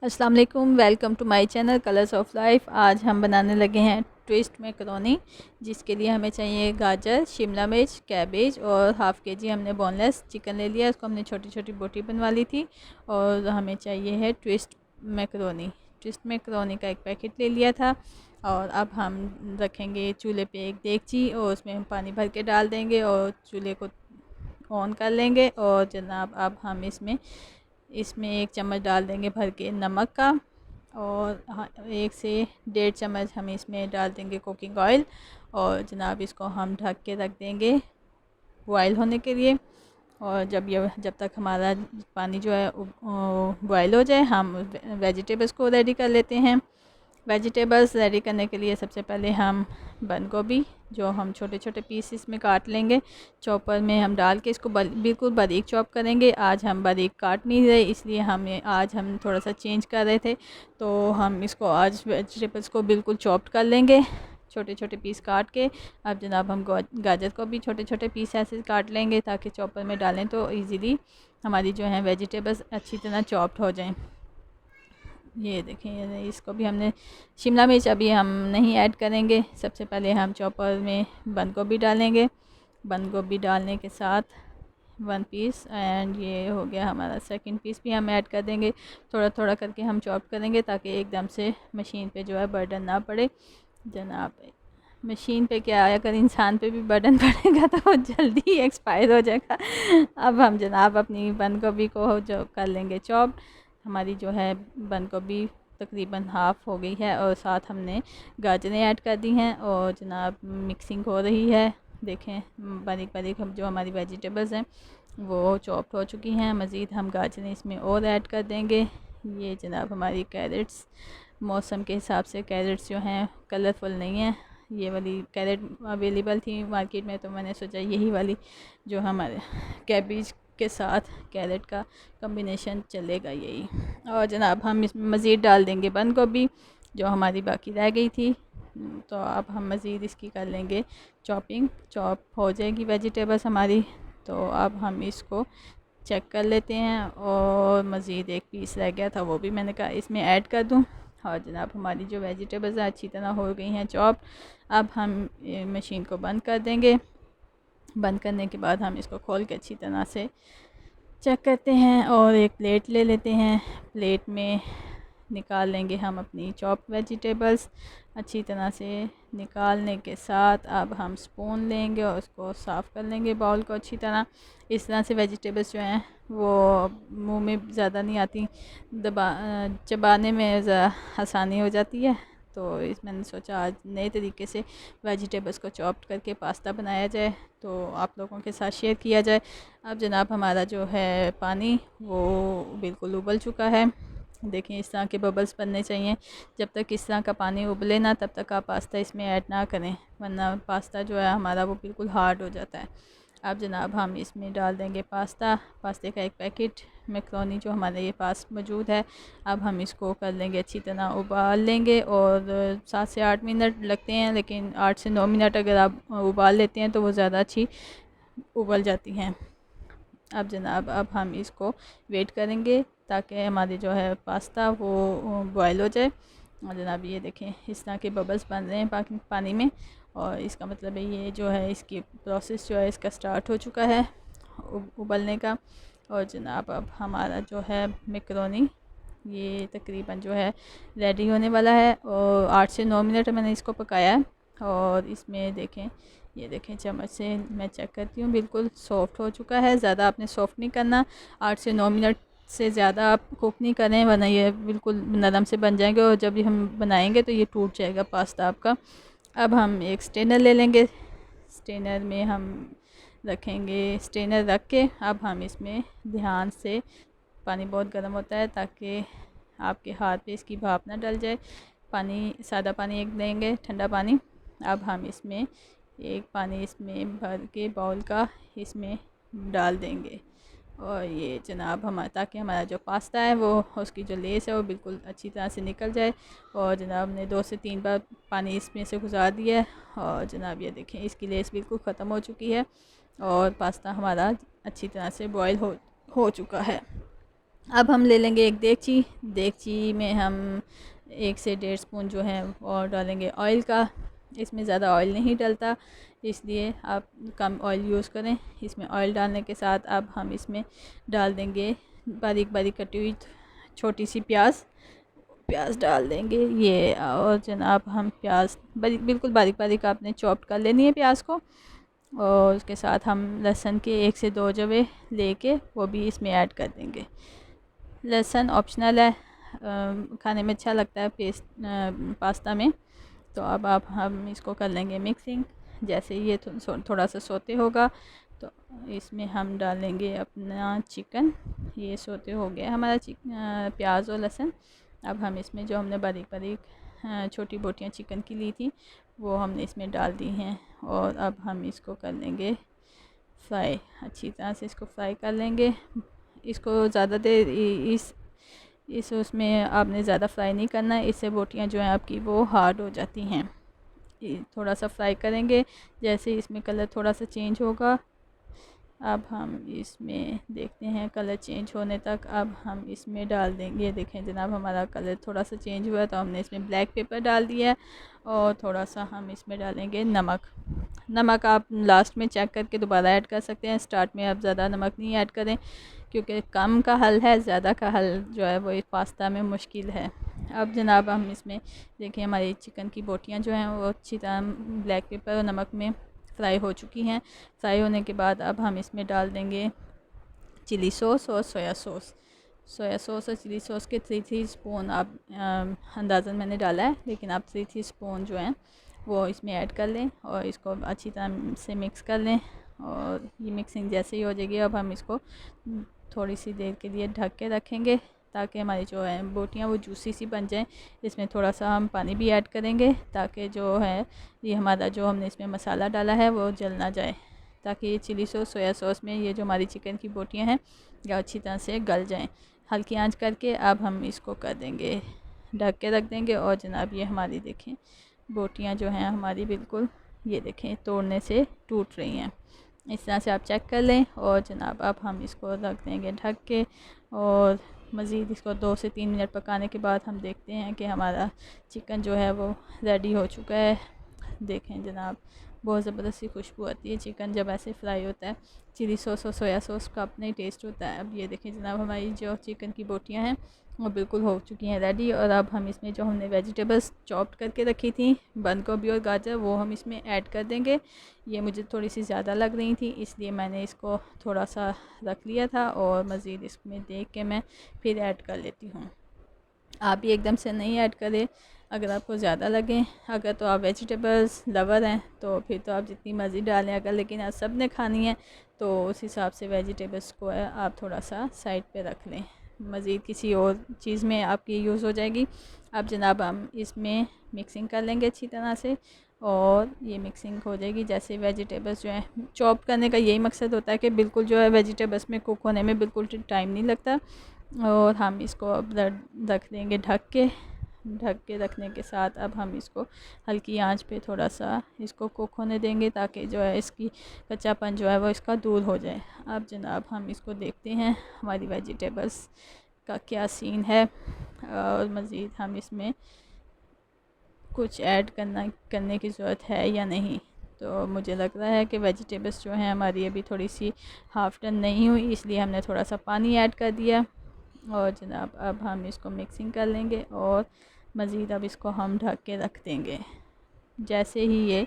अस्सलाम वालेकुम, welcome to my channel Colors of Life. आज हम बनाने लगे हैं ट्विस्ट मैकरोनी, जिसके लिए हमें चाहिए गाजर, शिमला मिर्च, कैबेज और हाफ़ के जी हमने बोनलेस चिकन ले लिया। इसको हमने छोटी छोटी बोटी बनवा ली थी। और हमें चाहिए है ट्विस्ट मैकरोनी का एक पैकेट ले लिया था। और अब हम रखेंगे चूल्हे पे एक देगची और उसमें हम पानी भर के डाल देंगे और चूल्हे को ऑन कर लेंगे। और जनाब अब हम इसमें इसमें 1 चम्मच डाल देंगे भर के नमक का। और 1 से 1.5 चम्मच हम इसमें डाल देंगे कुकिंग ऑयल। और जनाब इसको हम ढक के रख देंगे बॉयल होने के लिए। और जब तक हमारा पानी जो है बॉयल हो जाए, हम वेजिटेबल्स को रेडी कर लेते हैं। वेजिटेबल्स रेडी करने के लिए सबसे पहले हम बंद गोभी, जो हम छोटे छोटे पीसेस में काट लेंगे, चॉपर में हम डाल के इसको बिल्कुल बारीक चॉप करेंगे। आज हम बारीक काट नहीं रहे, इसलिए आज हम थोड़ा सा चेंज कर रहे थे, तो हम इसको आज वेजिटेबल्स को बिल्कुल चॉप्ड कर लेंगे छोटे छोटे पीस काट के। अब जनाब हम गाजर को भी छोटे छोटे पीस ऐसे काट लेंगे ताकि चॉपर में डालें तो इजीली हमारी जो है वेजिटेबल्स अच्छी तरह चॉप्ड हो जाएं। ये देखें, ये इसको भी हमने शिमला मिर्च अभी हम नहीं ऐड करेंगे। सबसे पहले हम चॉपर में बंद गोभी डालेंगे। बंद गोभी डालने के साथ 1 पीस, एंड ये हो गया हमारा सेकंड पीस भी हम ऐड कर देंगे। थोड़ा थोड़ा करके हम चॉप करेंगे ताकि एकदम से मशीन पे जो है बर्डन ना पड़े। जनाब मशीन पे क्या है, अगर इंसान पे भी बर्डन पड़ेगा तो वो जल्दी ही एक्सपायर हो जाएगा। अब हम जनाब अपनी बंद गोभी को जो कर लेंगे चॉप। हमारी जो है बंद गोभी तकरीबन हाफ़ हो गई है और साथ हमने गाजरें ऐड कर दी हैं और जनाब मिक्सिंग हो रही है। देखें बारीक बारीक हम जो हमारी वेजिटेबल्स हैं वो चॉप्ड हो चुकी हैं। मज़ीद हम गाजरें इसमें और ऐड कर देंगे। ये जनाब हमारी कैरेट्स, मौसम के हिसाब से कैरेट्स जो हैं कलरफुल नहीं हैं। ये वाली कैरेट अवेलेबल थी मार्केट में, तो मैंने सोचा यही वाली जो हमारे कैबेज के साथ कैरेट का कॉम्बिनेशन चलेगा यही। और जनाब हम इसमें मज़ीद डाल देंगे बंद गोभी जो हमारी बाकी रह गई थी। तो अब हम मज़ीद इसकी कर लेंगे चॉप हो जाएगी वेजिटेबल्स हमारी। तो अब हम इसको चेक कर लेते हैं। और मज़ीद एक पीस रह गया था, वो भी मैंने कहा इसमें ऐड कर दूं। और जनाब हमारी जो वेजिटेबल्स हैं अच्छी तरह हो गई हैं चॉप। अब हम मशीन को बंद कर देंगे। बंद करने के बाद हम इसको खोल के अच्छी तरह से चेक करते हैं और एक प्लेट ले लेते हैं। प्लेट में निकाल लेंगे हम अपनी चॉप वेजिटेबल्स। अच्छी तरह से निकालने के साथ अब हम स्पून लेंगे और उसको साफ़ कर लेंगे बाउल को अच्छी तरह। इस तरह से वेजिटेबल्स जो हैं वो मुंह में ज़्यादा नहीं आती, चबाने में आसानी हो जाती है। तो इस मैंने सोचा आज नए तरीके से वेजिटेबल्स को चॉप करके पास्ता बनाया जाए, तो आप लोगों के साथ शेयर किया जाए। अब जनाब हमारा जो है पानी वो बिल्कुल उबल चुका है। देखें इस तरह के बबल्स बनने चाहिए। जब तक इस तरह का पानी उबले ना तब तक आप पास्ता इसमें ऐड ना करें, वरना पास्ता जो है हमारा वो बिल्कुल हार्ड हो जाता है। अब जनाब हम इसमें डाल देंगे पास्ते का एक पैकेट मैकरोनी जो हमारे ये पास मौजूद है। अब हम इसको कर लेंगे अच्छी तरह उबाल लेंगे। और 7 से 8 मिनट लगते हैं, लेकिन 8 से 9 मिनट अगर आप उबाल लेते हैं तो वो ज़्यादा अच्छी उबल जाती हैं। अब जनाब अब हम इसको वेट करेंगे ताकि हमारे जो है पास्ता वो बॉयल हो जाए। और जनाब ये देखें इस तरह के बबल्स बन रहे हैं पानी में, और इसका मतलब है ये जो है इसकी प्रोसेस जो है इसका स्टार्ट हो चुका है उबलने का। और जनाब अब हमारा जो है मैकरोनी ये तकरीबन जो है रेडी होने वाला है। और 8 से 9 मिनट मैंने इसको पकाया है। और इसमें देखें, ये देखें चम्मच से मैं चेक करती हूँ, बिल्कुल सॉफ़्ट हो चुका है। ज़्यादा आपने सॉफ़्ट नहीं करना, 8 से 9 मिनट से ज़्यादा आप कुक नहीं करें, वरना ये बिल्कुल नरम से बन जाएंगे और जब भी हम बनाएंगे तो ये टूट जाएगा पास्ता आपका। अब हम एक स्ट्रेनर ले लेंगे, स्ट्रेनर में हम रखेंगे, स्ट्रेनर रख के अब हम इसमें ध्यान से, पानी बहुत गर्म होता है ताकि आपके हाथ पे इसकी भाप ना डल जाए। पानी सादा पानी एक देंगे, ठंडा पानी। अब हम इसमें एक पानी इसमें भर के बाउल का इसमें डाल देंगे। और ये जनाब ताकि हमारा जो पास्ता है वो उसकी जो लेस है वो बिल्कुल अच्छी तरह से निकल जाए। और जनाब ने 2 से 3 बार पानी इसमें से गुजार दिया है। और जनाब ये देखें इसकी लेस बिल्कुल ख़त्म हो चुकी है और पास्ता हमारा अच्छी तरह से बॉयल हो चुका है। अब हम ले लेंगे एक देगची। देगची में हम 1 से 1.5 स्पून जो है और डालेंगे ऑयल का। इसमें ज़्यादा ऑयल नहीं डलता, इसलिए आप कम ऑयल यूज़ करें। इसमें ऑयल डालने के साथ अब हम इसमें डाल देंगे बारीक बारीक कटी हुई छोटी सी प्याज। प्याज डाल देंगे ये, और जनाब हम प्याज बारीक, बिल्कुल बारीक बारीक आपने चॉप कर लेनी है प्याज को। और उसके साथ हम लहसुन के 1 से 2 जवे लेके वो भी इसमें ऐड कर देंगे। लहसुन ऑप्शनल है, खाने में अच्छा लगता है पास्ता में। तो अब आप हम इसको कर लेंगे मिक्सिंग। जैसे ये थोड़ा सा सोते होगा तो इसमें हम डालेंगे अपना चिकन। ये सोते हो गया हमारा प्याज और लहसुन। अब हम इसमें जो हमने बारीक बारीक छोटी बोटियाँ चिकन की ली थी वो हमने इसमें डाल दी हैं। और अब हम इसको कर लेंगे फ्राई, अच्छी तरह से इसको फ्राई कर लेंगे। इसको ज़्यादा देर इस उसमें आपने ज़्यादा फ्राई नहीं करना है, इससे बोटियाँ जो हैं आपकी वो हार्ड हो जाती हैं। थोड़ा सा फ्राई करेंगे, जैसे इसमें कलर थोड़ा सा चेंज होगा अब हम इसमें देखते हैं कलर चेंज होने तक। अब हम इसमें डाल देंगे, ये देखें जनाब हमारा कलर थोड़ा सा चेंज हुआ है तो हमने इसमें ब्लैक पेपर डाल दिया है। और थोड़ा सा हम इसमें डालेंगे नमक। नमक आप लास्ट में चेक करके दोबारा ऐड कर सकते हैं, स्टार्ट में आप ज़्यादा नमक नहीं ऐड करें क्योंकि कम का हल है, ज़्यादा का हल जो है वो इस पास्ता में मुश्किल है। अब जनाब हम इसमें देखें हमारी चिकन की बोटियाँ जो हैं वो अच्छी तरह ब्लैक पेपर और नमक में फ्राई हो चुकी हैं। फ्राई होने के बाद अब हम इसमें डाल देंगे चिली सॉस और सोया सॉस। सोया सॉस और चिली सॉस के 3 स्पून आप अंदाज़न मैंने डाला है, लेकिन आप 3 स्पून जो हैं वो इसमें ऐड कर लें और इसको अच्छी तरह से मिक्स कर लें। और ये मिक्सिंग जैसे ही हो जाएगी अब हम इसको थोड़ी सी देर के लिए ढक के रखेंगे ताकि हमारी जो है बोटियाँ वो जूसी सी बन जाएं। इसमें थोड़ा सा हम पानी भी ऐड करेंगे ताकि जो है ये हमारा जो हमने इसमें मसाला डाला है वो जल ना जाए, ताकि ये चिली सॉस सोया सॉस में ये जो हमारी चिकन की बोटियाँ हैं ये अच्छी तरह से गल जाएं। हल्की आंच करके अब हम इसको कर देंगे, ढक के रख देंगे। और जनाब ये हमारी देखें बोटियाँ जो हैं हमारी बिल्कुल ये देखें तोड़ने से टूट रही हैं। इस तरह से आप चेक कर लें। और जनाब अब हम इसको रख देंगे ढक के और मज़ीद इसको 2 से 3 मिनट पकाने के बाद हम देखते हैं कि हमारा चिकन जो है वो रेडी हो चुका है। देखें जनाब बहुत ज़बरदस्त सी खुशबू आती है चिकन जब ऐसे फ्राई होता है। चिली सॉस और सोया सॉस का अपना ही टेस्ट होता है। अब ये देखें जनाब हमारी जो चिकन की बोटियाँ हैं वो बिल्कुल हो चुकी हैं रेडी। और अब हम इसमें जो हमने वेजिटेबल्स चॉप्ड करके रखी थी बंद गोभी और गाजर वो हम इसमें ऐड कर देंगे। ये मुझे थोड़ी सी ज़्यादा लग रही थी इसलिए मैंने इसको थोड़ा सा रख लिया था और मज़ीद इसमें देख के मैं फिर ऐड कर लेती हूँ। आप भी एकदम से नहीं ऐड करें अगर आपको ज़्यादा लगे। अगर तो आप वेजिटेबल्स लवर हैं तो फिर तो आप जितनी मर्ज़ी डालें, अगर लेकिन आप सब ने खानी है तो उस हिसाब से वेजिटेबल्स को है आप थोड़ा सा साइड पे रख लें, मज़ीद किसी और चीज़ में आपकी यूज़ हो जाएगी। अब जनाब हम इसमें मिक्सिंग कर लेंगे अच्छी तरह से और ये मिक्सिंग हो जाएगी। जैसे वेजिटेबल्स जो है चॉप करने का यही मकसद होता है कि बिल्कुल जो है वेजिटेबल्स में कुक होने में बिल्कुल टाइम नहीं लगता। और हम इसको अब रख देंगे ढक के रखने के साथ अब हम इसको हल्की आंच पे थोड़ा सा इसको कुक होने देंगे ताकि जो है इसकी कच्चापन जो है वो इसका दूर हो जाए। अब जनाब हम इसको देखते हैं हमारी वेजिटेबल्स का क्या सीन है और मज़ीद हम इसमें कुछ ऐड करने की ज़रूरत है या नहीं। तो मुझे लग रहा है कि वेजिटेबल्स जो हैं हमारी अभी थोड़ी सी हाफ़ डन नहीं हुई, इसलिए हमने थोड़ा सा पानी ऐड कर दिया। और जनाब अब हम इसको मिक्सिंग कर लेंगे और मज़ीद अब इसको हम ढक के रख देंगे। जैसे ही ये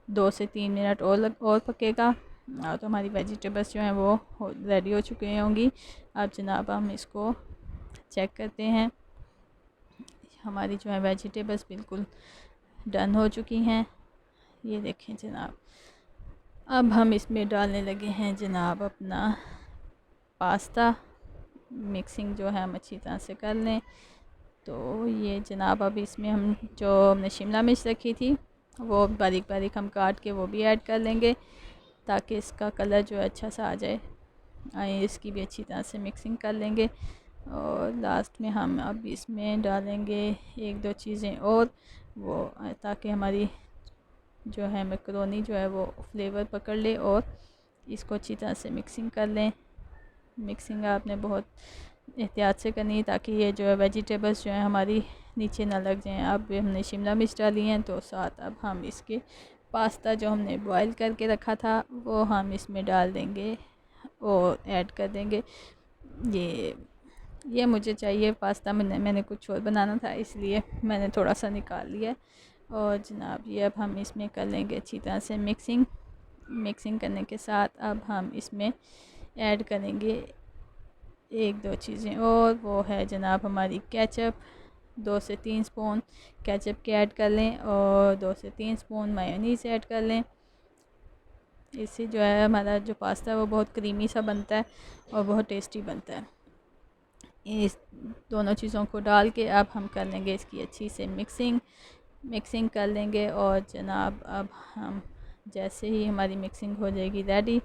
2 से 3 मिनट और पकेगा तो हमारी वेजिटेबल्स जो हैं वो रेडी हो चुकी होंगी। अब जनाब हम इसको चेक करते हैं, हमारी जो है वेजिटेबल्स बिल्कुल डन हो चुकी हैं। ये देखें जनाब अब हम इसमें डालने लगे हैं जनाब अपना पास्ता। मिक्सिंग जो है हम अच्छी तरह से कर लें। तो ये जनाब अब इसमें हम जो हमने शिमला मिर्च रखी थी वो बारीक बारीक हम काट के वो भी ऐड कर लेंगे ताकि इसका कलर जो है अच्छा सा आ जाए। इसकी भी अच्छी तरह से मिक्सिंग कर लेंगे। और लास्ट में हम अब इसमें डालेंगे 1-2 चीज़ें और वो ताकि हमारी जो है मैकरोनी जो है वो फ्लेवर पकड़ ले और इसको अच्छी तरह से मिक्सिंग कर लें। मिक्सिंग आपने बहुत एहतियात से करनी है ताकि ये जो है वेजिटेबल्स जो हैं हमारी नीचे ना लग जाएं। अब हमने शिमला मिर्च डाली हैं, तो साथ अब हम इसके पास्ता जो हमने बॉईल करके रखा था वो हम इसमें डाल देंगे और ऐड कर देंगे। ये मुझे चाहिए पास्ता, मैंने कुछ और बनाना था इसलिए मैंने थोड़ा सा निकाल लिया। और जनाब ये अब हम इसमें कर लेंगे अच्छी तरह से मिक्सिंग करने के साथ अब हम इसमें ऐड करेंगे एक दो चीज़ें, और वो है जनाब हमारी केचप। 2 से 3 स्पून केचप के ऐड कर लें और 2 से 3 स्पून मेयोनीज़ ऐड कर लें। इससे जो है हमारा जो पास्ता है वो बहुत क्रीमी सा बनता है और बहुत टेस्टी बनता है। इस दोनों चीज़ों को डाल के अब हम कर लेंगे इसकी अच्छी से मिक्सिंग कर लेंगे। और जनाब अब हम जैसे ही हमारी मिक्सिंग हो जाएगी रेडी,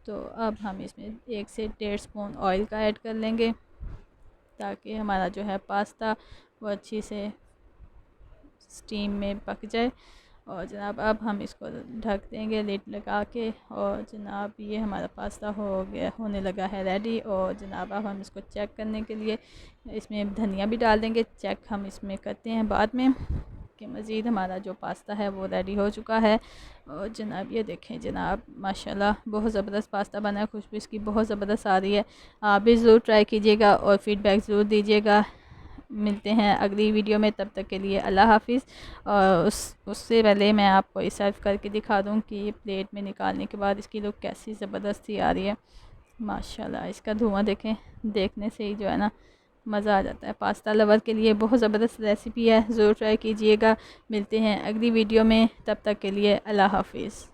तो अब हम इसमें 1 से 1.5 स्पून ऑयल का ऐड कर लेंगे ताकि हमारा जो है पास्ता वो अच्छी से स्टीम में पक जाए। और जनाब अब हम इसको ढक देंगे लिड लगा के। और जनाब ये हमारा पास्ता होने लगा है रेडी। और जनाब अब हम इसको चेक करने के लिए इसमें धनिया भी डाल देंगे। चेक हम इसमें करते हैं बाद में कि मज़ीद हमारा जो पास्ता है वो रेडी हो चुका है। और जनाब ये देखें जनाब माशाल्लाह बहुत ज़बरदस्त पास्ता बना है, खुशबू इसकी बहुत ज़बरदस्त आ रही है। आप भी ज़रूर ट्राई कीजिएगा और फ़ीडबैक ज़रूर दीजिएगा। मिलते हैं अगली वीडियो में, तब तक के लिए अल्लाह हाफ़िज़। और उससे पहले मैं आपको ये सर्व करके दिखा दूँ कि ये प्लेट में निकालने के बाद इसकी लुक कैसी ज़बरदस्ती आ रही है माशाल्लाह। इसका धुआं देखें, देखने से ही जो है ना मज़ा आ जाता है। पास्ता लवर के लिए बहुत ज़बरदस्त रेसिपी है, ज़रूर ट्राई कीजिएगा। मिलते हैं अगली वीडियो में, तब तक के लिए अल्लाह हाफ़िज़।